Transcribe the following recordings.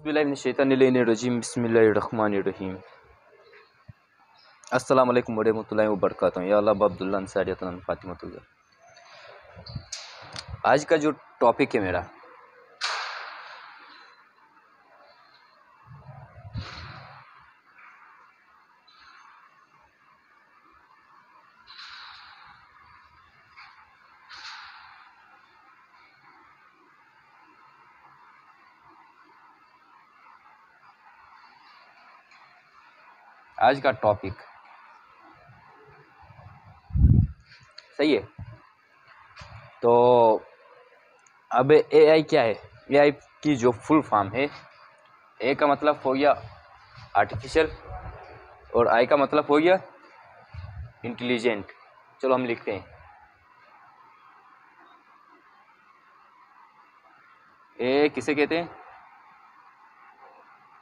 औज़ुबिल्लाहिमिनश्शैतानिर्रजीम बिस्मिल्लाहिर्रहमानिर्रहीम। अस्सलाम वालेकुम वरहमतुल्लाहि वबरकातुहू। या अल्लाह अब्दुल्ला अंसारी फातिमतुल्लाह। आज का जो टॉपिक है मेरा, आज का टॉपिक सही है। तो अब एआई क्या है? एआई की जो फुल फॉर्म है, ए का मतलब हो गया आर्टिफिशियल और आई का मतलब हो गया इंटेलिजेंट। चलो हम लिखते हैं, ए किसे कहते हैं?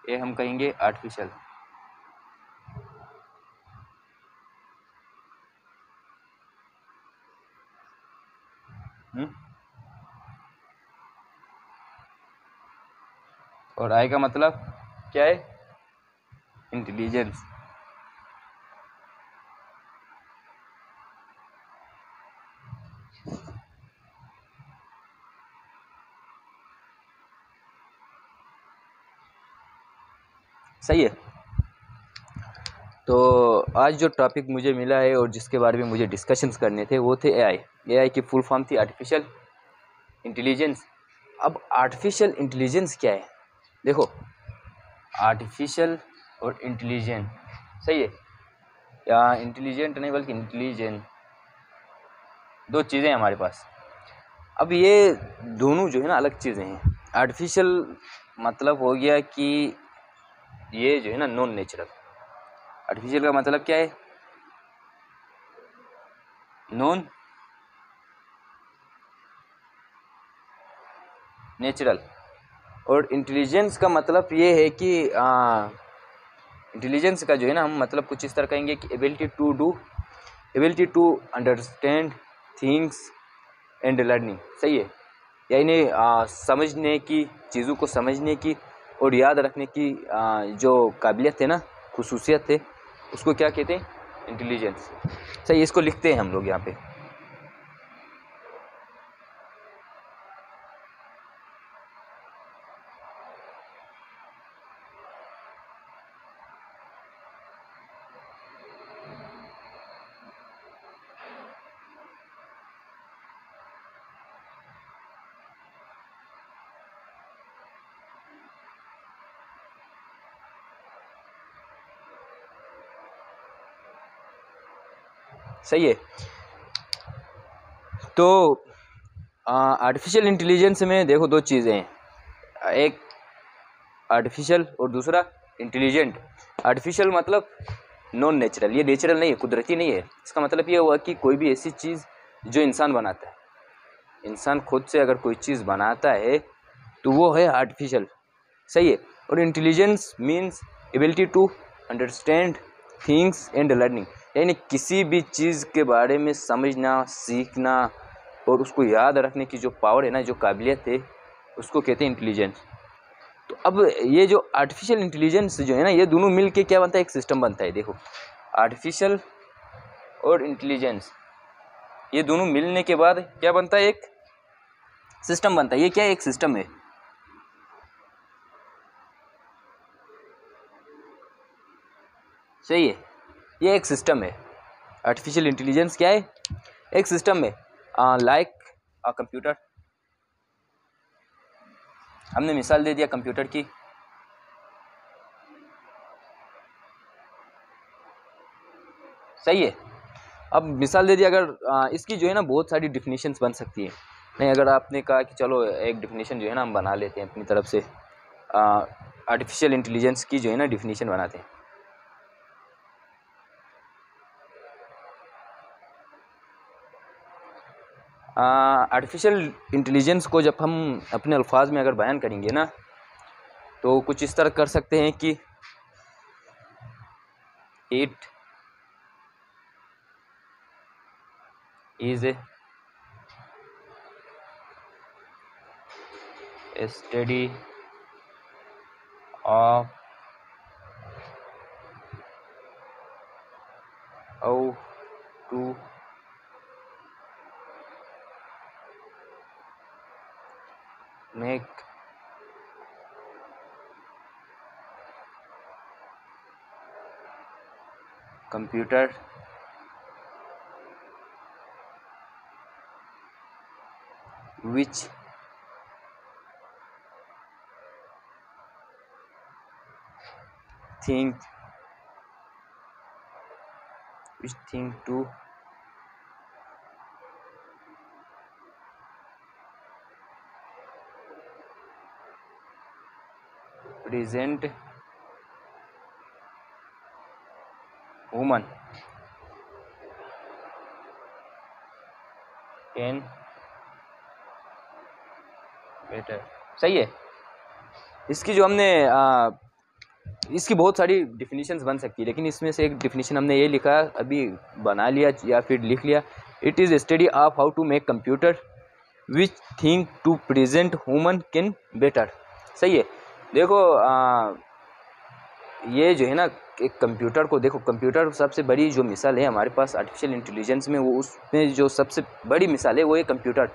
ए हम कहेंगे आर्टिफिशियल। और आई का मतलब क्या है? इंटेलिजेंस। सही है। तो आज जो टॉपिक मुझे मिला है और जिसके बारे में मुझे डिस्कशंस करने थे वो थे एआई। एआई की फुल फॉर्म थी आर्टिफिशियल इंटेलिजेंस। अब आर्टिफिशियल इंटेलिजेंस क्या है? देखो, आर्टिफिशियल और इंटेलिजेंट, सही है, या इंटेलिजेंट नहीं बल्कि इंटेलिजेंट, दो चीज़ें हैं हमारे पास। अब ये दोनों जो है ना अलग चीज़ें हैं। आर्टिफिशियल मतलब हो गया कि ये जो है ना नॉन नेचुरल। आर्टिफिशियल का मतलब क्या है? Non natural. और इंटेलिजेंस का मतलब ये है कि इंटेलिजेंस का जो है ना हम मतलब कुछ इस तरह कहेंगे कि ability to understand things and learning. सही है, यानी समझने की, चीज़ों को समझने की और याद रखने की जो काबिलियत है ना, खुसूसियत है, उसको क्या कहते हैं? इंटेलिजेंस। सही, इसको लिखते हैं हम लोग यहाँ पे। सही है। तो आर्टिफिशियल इंटेलिजेंस में देखो दो चीज़ें हैं, एक आर्टिफिशियल और दूसरा इंटेलिजेंट। आर्टिफिशियल मतलब नॉन नेचुरल, ये नेचुरल नहीं है, कुदरती नहीं है। इसका मतलब ये हुआ कि कोई भी ऐसी चीज़ जो इंसान बनाता है, इंसान खुद से अगर कोई चीज़ बनाता है तो वो है आर्टिफिशियल। सही है। और intelligence means ability to understand things and learning, यानी किसी भी चीज़ के बारे में समझना, सीखना और उसको याद रखने की जो पावर है ना, जो काबिलियत है, उसको कहते हैं इंटेलिजेंस। तो अब ये जो आर्टिफिशियल इंटेलिजेंस जो है ना, ये दोनों मिल के क्या बनता है? एक सिस्टम बनता है। देखो, आर्टिफिशियल और इंटेलिजेंस, ये दोनों मिलने के बाद क्या बनता है? एक सिस्टम बनता है। ये क्या है? एक सिस्टम है। सही है, ये एक सिस्टम है। आर्टिफिशियल इंटेलिजेंस क्या है? एक सिस्टम है, लाइक अ कंप्यूटर। हमने मिसाल दे दिया कंप्यूटर की। सही है। अब मिसाल दे दिया, अगर इसकी जो है ना बहुत सारी डिफिनीशंस बन सकती है। नहीं, अगर आपने कहा कि चलो एक डिफिनीशन जो है ना हम बना लेते हैं अपनी तरफ से, आर्टिफिशियल इंटेलिजेंस की जो है ना डिफिनीशन बनाते हैं। आर्टिफिशियल इंटेलिजेंस को जब हम अपने अल्फाज में अगर बयान करेंगे ना, तो कुछ इस तरह कर सकते हैं कि it is a study of how to make computer which think to present human can better। सही है। इसकी जो हमने इसकी बहुत सारी डिफिनीशंस बन सकती है, लेकिन इसमें से एक डिफिनीशन हमने ये लिखा, अभी बना लिया या फिर लिख लिया। It is study of how to make computer which think to present human can better. सही है। देखो ये जो है ना, एक कंप्यूटर को देखो, कंप्यूटर सबसे बड़ी जो मिसाल है हमारे पास आर्टिफिशियल इंटेलिजेंस में, वो उसमें जो सबसे बड़ी मिसाल है वो है कंप्यूटर।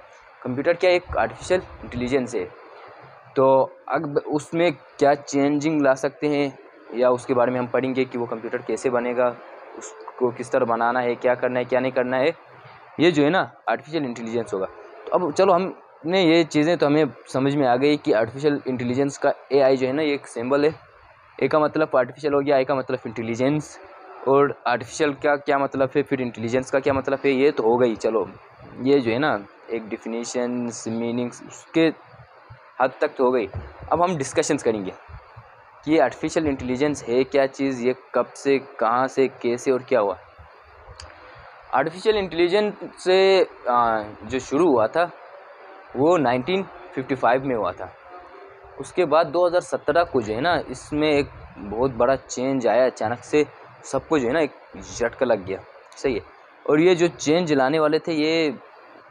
कंप्यूटर क्या एक आर्टिफिशियल इंटेलिजेंस है। तो अब उसमें क्या चेंजिंग ला सकते हैं या उसके बारे में हम पढ़ेंगे कि वो कंप्यूटर कैसे बनेगा, उसको किस तरह बनाना है, क्या करना है क्या नहीं करना है, ये जो है ना आर्टिफिशियल इंटेलिजेंस होगा। तो अब चलो हमने ये चीज़ें तो हमें समझ में आ गई कि आर्टिफिशियल इंटेलिजेंस का एआई जो है ना ये एक सिंबल है। ए का मतलब आर्टिफिशियल हो गया, आई का मतलब इंटेलिजेंस, और आर्टिफिशियल का क्या मतलब है, फिर इंटेलिजेंस का क्या मतलब है, ये तो हो गई। चलो ये जो है ना एक डिफिनीशंस मीनिंग्स उसके हद तक तो हो गई। अब हम डिस्कशंस करेंगे कि ये आर्टिफिशियल इंटेलिजेंस है क्या चीज़, ये कब से कहाँ से कैसे और क्या हुआ। आर्टिफिशियल इंटेलिजेंस से जो शुरू हुआ था वो 1955 में हुआ था। उसके बाद 2017 को जो है ना इसमें एक बहुत बड़ा चेंज आया, अचानक से सबको जो है ना एक झटका लग गया। सही है। और ये जो चेंज लाने वाले थे ये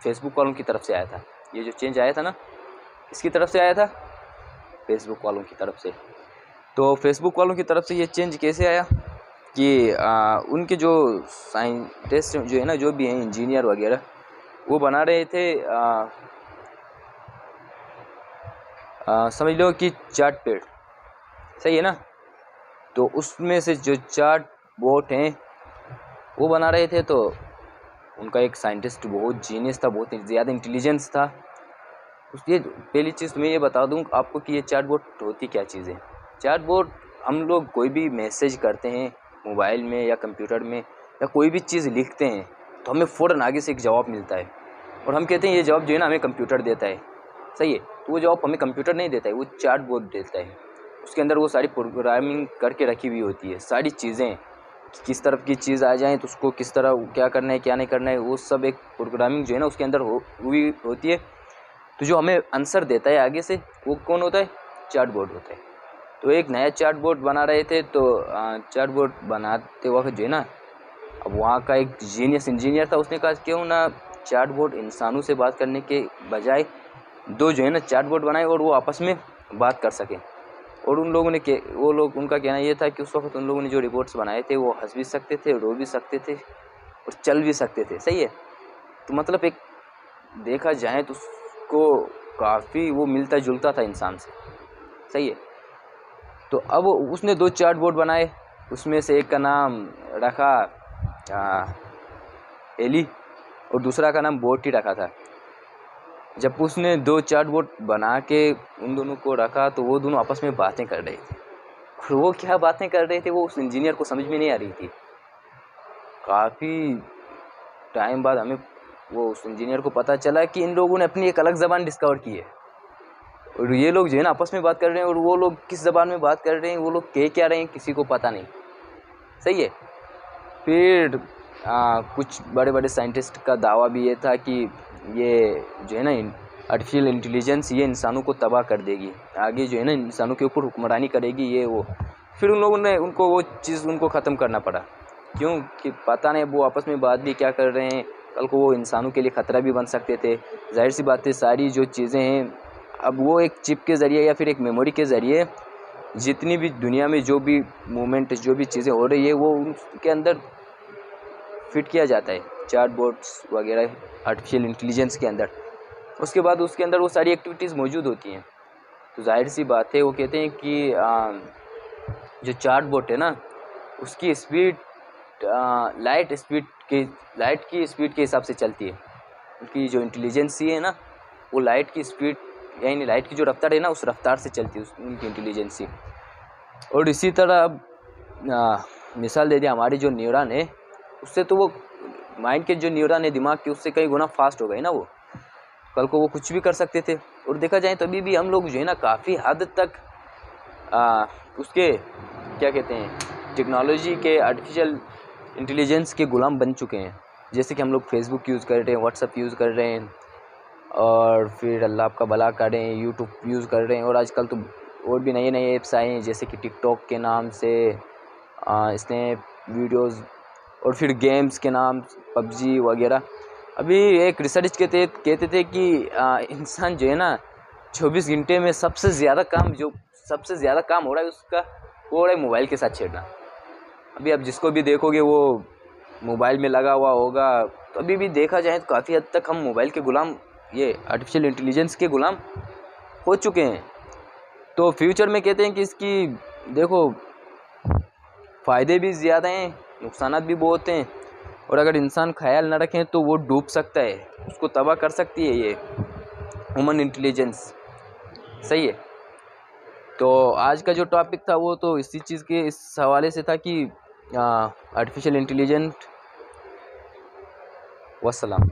फेसबुक वालों की तरफ से आया था। ये जो चेंज आया था ना इसकी तरफ से आया था, फेसबुक वालों की तरफ से। तो फेसबुक वालों की तरफ से ये चेंज कैसे आया कि उनके जो साइंटिस्ट जो है ना, जो भी हैं इंजीनियर वगैरह, वो बना रहे थे समझ लो कि चार्ट पैड। सही है ना। तो उसमें से जो चार्ट बोर्ड हैं वो बना रहे थे। तो उनका एक साइंटिस्ट बहुत जीनियस था, बहुत ज़्यादा इंटेलिजेंस था। ये पहली चीज़ तो मैं ये बता दूं आपको कि ये चार्ट बोर्ड होती क्या चीज़ है। चार्ट बोर्ड हम लोग कोई भी मैसेज करते हैं मोबाइल में या कंप्यूटर में या कोई भी चीज़ लिखते हैं तो हमें फ़ौरन आगे से एक जवाब मिलता है, और हम कहते हैं ये जवाब जो है ना हमें कंप्यूटर देता है। सही है। तो वो जवाब हमें कंप्यूटर नहीं देता है, वो चार्ट बोर्ड देता है। उसके अंदर वो सारी प्रोग्रामिंग करके रखी हुई होती है, सारी चीज़ें किस तरफ की चीज़ आ जाए तो उसको किस तरह क्या करना है क्या नहीं करना है, वो सब एक प्रोग्रामिंग जो है ना उसके अंदर हुई होती है। तो जो हमें आंसर देता है आगे से वो कौन होता है, चार्ट बोर्ड होता है। तो एक नया चार्ट बोर्ड बना रहे थे। तो चार्ट बोर्ड बनाते वक्त जो है ना, अब वहाँ का एक जीनियस इंजीनियर था, उसने कहा क्यों ना चार्ट बोर्ड इंसानों से बात करने के बजाय दो जो है ना चार्ट बोर्ड बनाए और वो आपस में बात कर सकें। और उन लोगों ने वो लोग उनका कहना ये था कि उस वक्त उन लोगों ने जो रिपोर्ट्स बनाए थे वो हंस भी सकते थे, रो भी सकते थे और चल भी सकते थे। सही है। तो मतलब एक देखा जाए तो उसको काफ़ी वो मिलता जुलता था इंसान से। सही है। तो अब उसने दो चार्ट बोर्ड बनाए, उसमें से एक का नाम रखा एली और दूसरा का नाम बोट ही रखा था। जब उसने दो चार्ट बोर्ड बना के उन दोनों को रखा तो वो दोनों आपस में बातें कर रहे थे, और वो क्या बातें कर रहे थे वो उस इंजीनियर को समझ में नहीं आ रही थी। काफ़ी टाइम बाद हमें वो उस इंजीनियर को पता चला कि इन लोगों ने अपनी एक अलग ज़बान डिस्कवर की है, और ये लोग जो है ना आपस में बात कर रहे हैं, और वो लोग किस ज़बान में बात कर रहे हैं, वो लोग कह क्या रहे हैं किसी को पता नहीं। सही है। फिर कुछ बड़े बड़े साइंटिस्ट का दावा भी ये था कि ये जो है ना आर्टिफिशियल इंटेलिजेंस ये इंसानों को तबाह कर देगी, आगे जो है ना इंसानों के ऊपर हुक्मरानी करेगी ये वो। फिर उन लोगों ने उनको वो चीज़ उनको ख़त्म करना पड़ा, क्यों कि पता नहीं वो आपस में बात भी क्या कर रहे हैं, कल को वो इंसानों के लिए ख़तरा भी बन सकते थे। जाहिर सी बात है सारी जो चीज़ें हैं अब वो एक चिप के ज़रिए या फिर एक मेमोरी के ज़रिए जितनी भी दुनिया में जो भी मूवमेंट, जो भी चीज़ें हो रही है वो उनके अंदर फिट किया जाता है, चैटबॉट्स वगैरह आर्टिफिशियल इंटेलिजेंस के अंदर। उसके बाद उसके अंदर वो सारी एक्टिविटीज़ मौजूद होती हैं। तो जाहिर सी बात है, वो कहते हैं कि जो चैटबॉट है ना, उसकी स्पीड लाइट की स्पीड के हिसाब से चलती है। उनकी जो इंटेलिजेंसी है ना, वो लाइट की स्पीड, यानी लाइट की जो रफ्तार है ना, उस रफ्तार से चलती है उनकी इंटेलिजेंसी। और इसी तरह अब मिसाल दे दिया, हमारी जो न्यूरॉन है उससे, तो वो माइंड के जो न्यूरॉन है दिमाग के, उससे कई गुना फास्ट हो गए ना। वो कल को वो कुछ भी कर सकते थे। और देखा जाए तो अभी भी हम लोग जो है ना काफ़ी हद तक उसके क्या कहते हैं, टेक्नोलॉजी के, आर्टिफिशियल इंटेलिजेंस के गुलाम बन चुके हैं। जैसे कि हम लोग फेसबुक यूज़ कर रहे हैं, व्हाट्सअप यूज़ कर रहे हैं, और फिर अल्लाह आपका भला करें यूट्यूब यूज़ कर रहे हैं। और आजकल तो और भी नए नए ऐप्स आए हैं, जैसे कि टिकटॉक के नाम से स्नैप वीडियोज़, और फिर गेम्स के नाम पबजी वगैरह। अभी एक रिसर्च के तहत कहते थे कि इंसान जो है ना 24 घंटे में सबसे ज़्यादा काम हो रहा है उसका, वो हो रहा है मोबाइल के साथ छेड़ना। अभी आप जिसको भी देखोगे वो मोबाइल में लगा हुआ होगा। तो अभी भी देखा जाए तो काफ़ी हद तक हम मोबाइल के गुलाम, ये आर्टिफिशियल इंटेलिजेंस के गुलाम हो चुके हैं। तो फ्यूचर में कहते हैं कि इसकी देखो फ़ायदे भी ज़्यादा हैं, नुकसानात भी बहुत हैं। और अगर इंसान ख्याल न रखें तो वो डूब सकता है, उसको तबाह कर सकती है ये ह्यूमन इंटेलिजेंस। सही है। तो आज का जो टॉपिक था वो तो इसी चीज़ के इस हवाले से था कि आर्टिफिशियल इंटेलिजेंट। वस्सलाम।